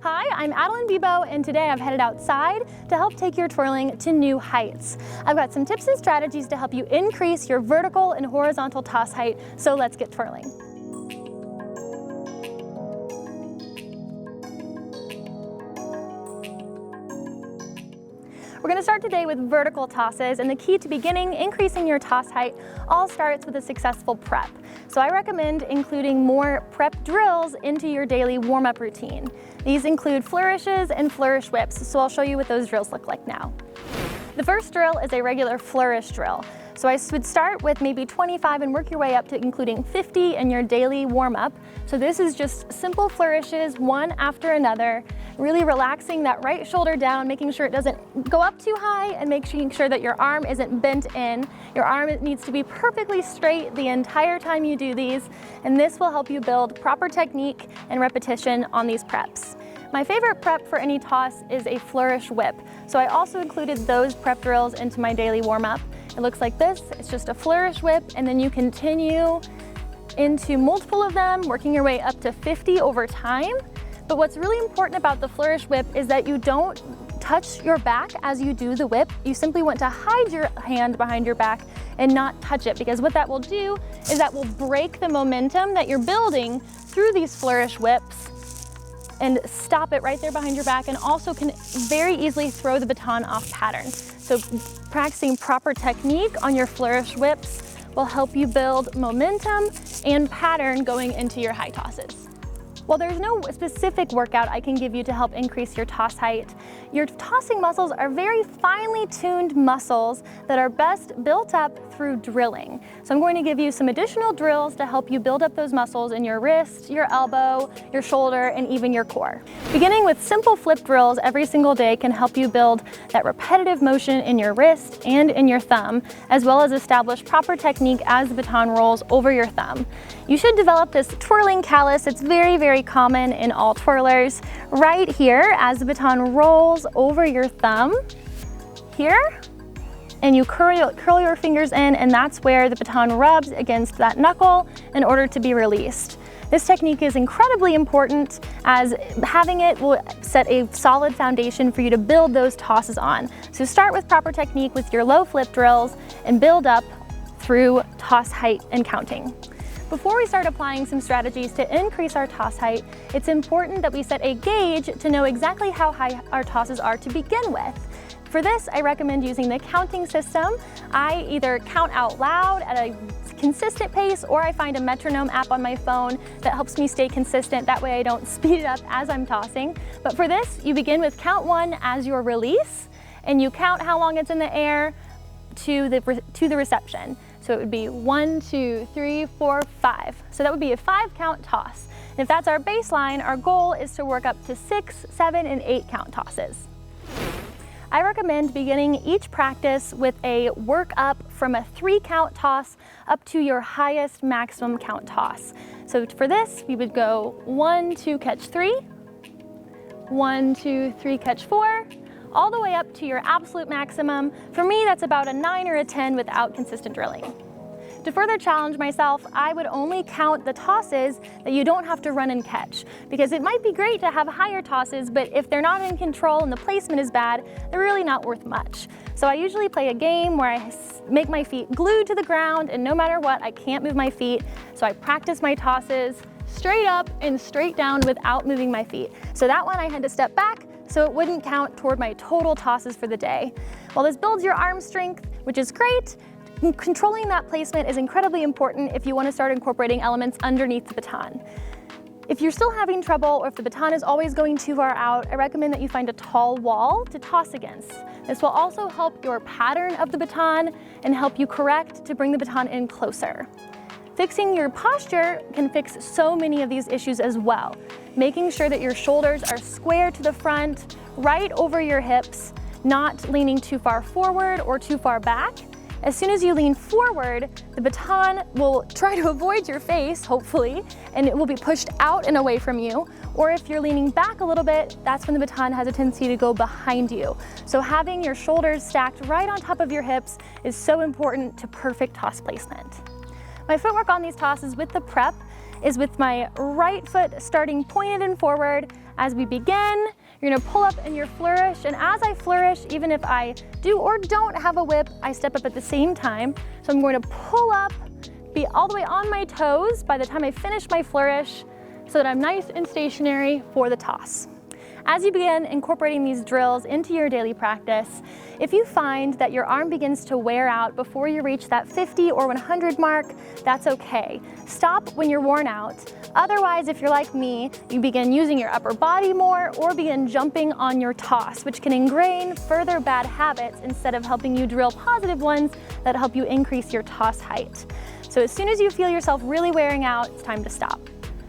Hi, I'm Adaline Bebo, and today I've headed outside to help take your twirling to new heights. I've got some tips and strategies to help you increase your vertical and horizontal toss height, so let's get twirling. We're going to start today with vertical tosses, and the key to beginning increasing your toss height all starts with a successful prep. So I recommend including more prep drills into your daily warm-up routine. These include flourishes and flourish whips, so I'll show you what those drills look like now. The first drill is a regular flourish drill. So I would start with maybe 25 and work your way up to including 50 in your daily warm-up. So this is just simple flourishes, one after another, really relaxing that right shoulder down, making sure it doesn't go up too high, and making sure that your arm isn't bent in. Your arm needs to be perfectly straight the entire time you do these, and this will help you build proper technique and repetition on these preps. My favorite prep for any toss is a flourish whip. So I also included those prep drills into my daily warm-up. It looks like this. It's just a flourish whip, and then you continue into multiple of them, working your way up to 50 over time. But what's really important about the flourish whip is that you don't touch your back as you do the whip. You simply want to hide your hand behind your back and not touch it, because what that will do is that will break the momentum that you're building through these flourish whips and stop it right there behind your back, and also can very easily throw the baton off pattern. So practicing proper technique on your flourish whips will help you build momentum and pattern going into your high tosses. While there's no specific workout I can give you to help increase your toss height, your tossing muscles are very finely tuned muscles that are best built up through drilling. So I'm going to give you some additional drills to help you build up those muscles in your wrist, your elbow, your shoulder, and even your core. Beginning with simple flip drills every single day can help you build that repetitive motion in your wrist and in your thumb, as well as establish proper technique as the baton rolls over your thumb. You should develop this twirling callus. It's very common in all twirlers. Right here, as the baton rolls over your thumb, here, and you curl your fingers in, and that's where the baton rubs against that knuckle in order to be released. This technique is incredibly important, as having it will set a solid foundation for you to build those tosses on. So start with proper technique with your low flip drills and build up through toss height and counting. Before we start applying some strategies to increase our toss height, it's important that we set a gauge to know exactly how high our tosses are to begin with. For this, I recommend using the counting system. I either count out loud at a consistent pace, or I find a metronome app on my phone that helps me stay consistent. That way I don't speed it up as I'm tossing. But for this, you begin with count 1 as your release, and you count how long it's in the air to the reception. So it would be 1, 2, 3, 4, 5. So that would be a 5 count toss. And if that's our baseline, our goal is to work up to 6, 7, and 8 count tosses. I recommend beginning each practice with a work up from a 3 count toss up to your highest maximum count toss. So for this, we would go 1, 2, catch 3, 1, 2, 3, catch 4, all the way up to your absolute maximum. For me, that's about a 9 or a 10 without consistent drilling. To further challenge myself, I would only count the tosses that you don't have to run and catch, because it might be great to have higher tosses, but if they're not in control and the placement is bad, they're really not worth much. So I usually play a game where I make my feet glued to the ground, and no matter what, I can't move my feet. So I practice my tosses straight up and straight down without moving my feet. So that one I had to step back, so it wouldn't count toward my total tosses for the day. While this builds your arm strength, which is great, controlling that placement is incredibly important if you want to start incorporating elements underneath the baton. If you're still having trouble, or if the baton is always going too far out, I recommend that you find a tall wall to toss against. This will also help your pattern of the baton and help you correct to bring the baton in closer. Fixing your posture can fix so many of these issues as well. Making sure that your shoulders are square to the front, right over your hips, not leaning too far forward or too far back. As soon as you lean forward, the baton will try to avoid your face, hopefully, and it will be pushed out and away from you. Or if you're leaning back a little bit, that's when the baton has a tendency to go behind you. So having your shoulders stacked right on top of your hips is so important to perfect toss placement. My footwork on these tosses with the prep is with my right foot starting pointed and forward As we begin, you're gonna pull up in your flourish, and as I flourish, even if I do or don't have a whip, I step up at the same time. So I'm going to pull up, be all the way on my toes by the time I finish my flourish so that I'm nice and stationary for the toss. As you begin incorporating these drills into your daily practice, if you find that your arm begins to wear out before you reach that 50 or 100 mark, that's okay. Stop when you're worn out. Otherwise, if you're like me, you begin using your upper body more or begin jumping on your toss, which can ingrain further bad habits instead of helping you drill positive ones that help you increase your toss height. So as soon as you feel yourself really wearing out, it's time to stop.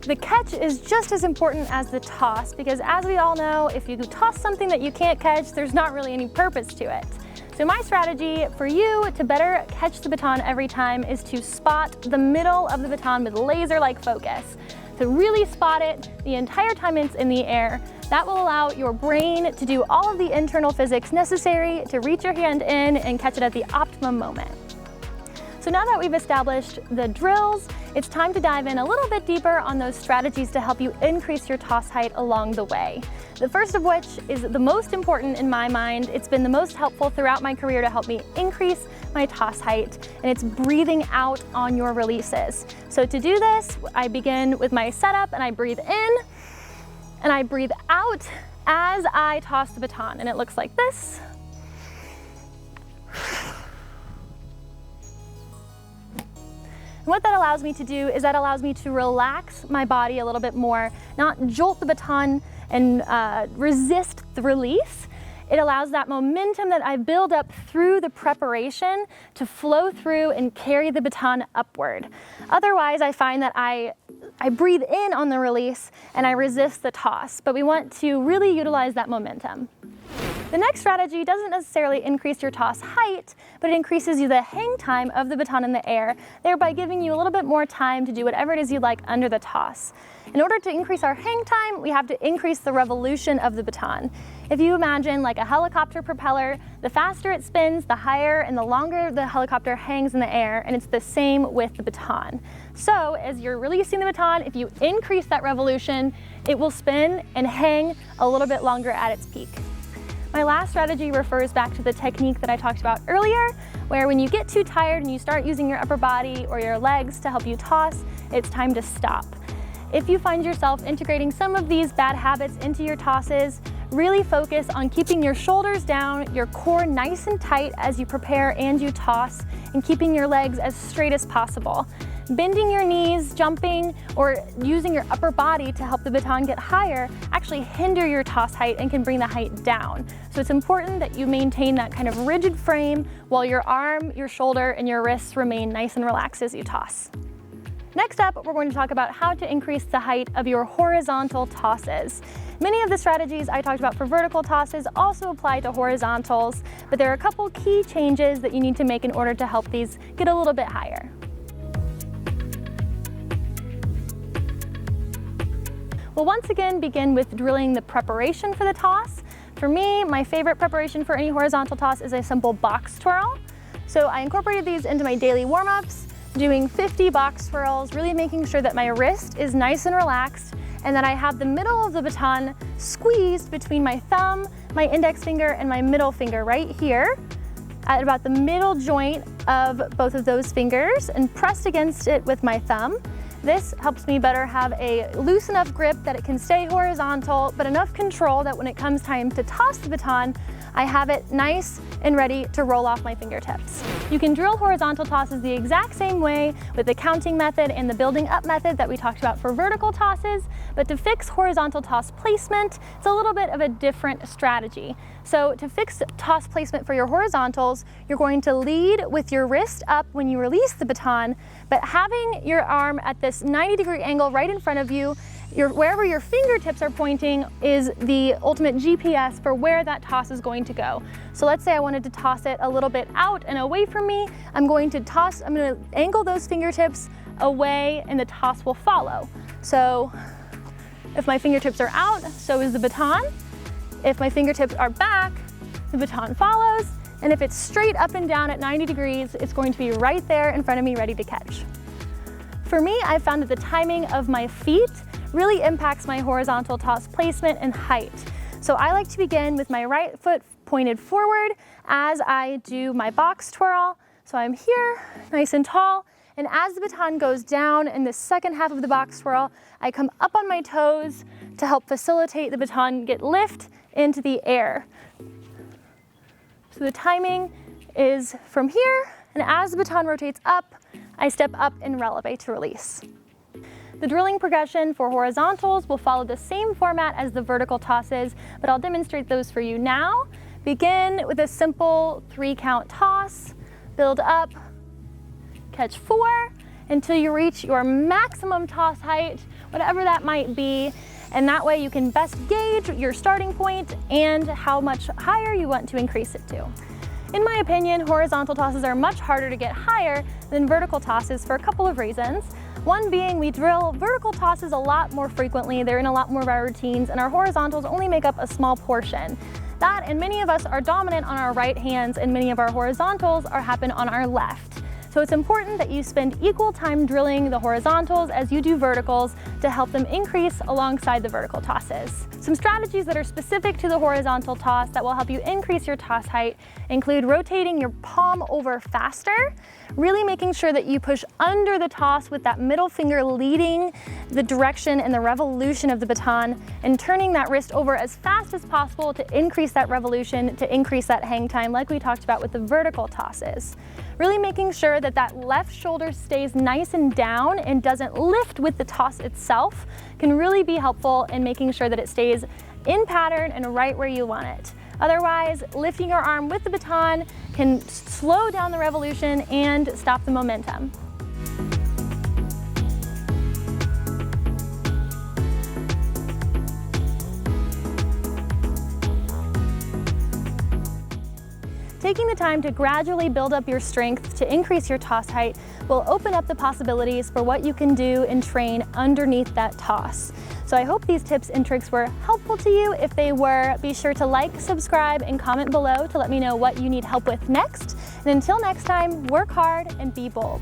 The catch is just as important as the toss because, as we all know, if you toss something that you can't catch, there's not really any purpose to it. So my strategy for you to better catch the baton every time is to spot the middle of the baton with laser-like focus. So really spot it the entire time it's in the air. That will allow your brain to do all of the internal physics necessary to reach your hand in and catch it at the optimum moment. So now that we've established the drills, it's time to dive in a little bit deeper on those strategies to help you increase your toss height along the way. The first of which is the most important in my mind. It's been the most helpful throughout my career to help me increase my toss height, and it's breathing out on your releases. So to do this, I begin with my setup and I breathe in and I breathe out as I toss the baton, and it looks like this. And what that allows me to do is that allows me to relax my body a little bit more, not jolt the baton and resist the release. It allows that momentum that I build up through the preparation to flow through and carry the baton upward. Otherwise, I find that I breathe in on the release and I resist the toss, but we want to really utilize that momentum. The next strategy doesn't necessarily increase your toss height, but it increases the hang time of the baton in the air, thereby giving you a little bit more time to do whatever it is you like under the toss. In order to increase our hang time, we have to increase the revolution of the baton. If you imagine like a helicopter propeller, the faster it spins, the higher and the longer the helicopter hangs in the air, and it's the same with the baton. So as you're releasing the baton, if you increase that revolution, it will spin and hang a little bit longer at its peak. My last strategy refers back to the technique that I talked about earlier, where when you get too tired and you start using your upper body or your legs to help you toss, it's time to stop. If you find yourself integrating some of these bad habits into your tosses, really focus on keeping your shoulders down, your core nice and tight as you prepare and you toss, and keeping your legs as straight as possible. Bending your knees, jumping, or using your upper body to help the baton get higher actually hinder your toss height and can bring the height down. So it's important that you maintain that kind of rigid frame while your arm, your shoulder, and your wrists remain nice and relaxed as you toss. Next up, we're going to talk about how to increase the height of your horizontal tosses. Many of the strategies I talked about for vertical tosses also apply to horizontals, but there are a couple key changes that you need to make in order to help these get a little bit higher. We'll once again begin with drilling the preparation for the toss. For me, my favorite preparation for any horizontal toss is a simple box twirl. So I incorporated these into my daily warm-ups, doing 50 box twirls, really making sure that my wrist is nice and relaxed and that I have the middle of the baton squeezed between my thumb, my index finger, and my middle finger right here at about the middle joint of both of those fingers and pressed against it with my thumb. This helps me better have a loose enough grip that it can stay horizontal, but enough control that when it comes time to toss the baton, I have it nice and ready to roll off my fingertips. You can drill horizontal tosses the exact same way with the counting method and the building up method that we talked about for vertical tosses, but to fix horizontal toss placement, it's a little bit of a different strategy. So to fix toss placement for your horizontals, you're going to lead with your wrist up when you release the baton, but having your arm at this 90-degree angle right in front of you, wherever your fingertips are pointing is the ultimate GPS for where that toss is going to go. So let's say I wanted to toss it a little bit out and away from me. I'm going to angle those fingertips away and the toss will follow. So if my fingertips are out, so is the baton. If my fingertips are back, the baton follows. And if it's straight up and down at 90 degrees, it's going to be right there in front of me ready to catch. For me, I found that the timing of my feet really impacts my horizontal toss placement and height. So I like to begin with my right foot pointed forward as I do my box twirl. So I'm here, nice and tall, and as the baton goes down in the second half of the box twirl, I come up on my toes to help facilitate the baton get lift into the air. So the timing is from here, and as the baton rotates up, I step up and releve to release. The drilling progression for horizontals will follow the same format as the vertical tosses, but I'll demonstrate those for you now. Begin with a simple 3-count toss, build up, catch 4 until you reach your maximum toss height, whatever that might be, and that way you can best gauge your starting point and how much higher you want to increase it to. In my opinion, horizontal tosses are much harder to get higher than vertical tosses for a couple of reasons. One being we drill vertical tosses a lot more frequently, they're in a lot more of our routines, and our horizontals only make up a small portion. That and many of us are dominant on our right hands, and many of our horizontals happen on our left. So it's important that you spend equal time drilling the horizontals as you do verticals to help them increase alongside the vertical tosses. Some strategies that are specific to the horizontal toss that will help you increase your toss height include rotating your palm over faster, really making sure that you push under the toss with that middle finger leading the direction and the revolution of the baton, and turning that wrist over as fast as possible to increase that revolution, to increase that hang time like we talked about with the vertical tosses. Really making sure that that left shoulder stays nice and down and doesn't lift with the toss itself can really be helpful in making sure that it stays in pattern and right where you want it. Otherwise, lifting your arm with the baton can slow down the revolution and stop the momentum. Taking the time to gradually build up your strength to increase your toss height will open up the possibilities for what you can do and train underneath that toss. So I hope these tips and tricks were helpful to you. If they were, be sure to like, subscribe, and comment below to let me know what you need help with next. And until next time, work hard and be bold.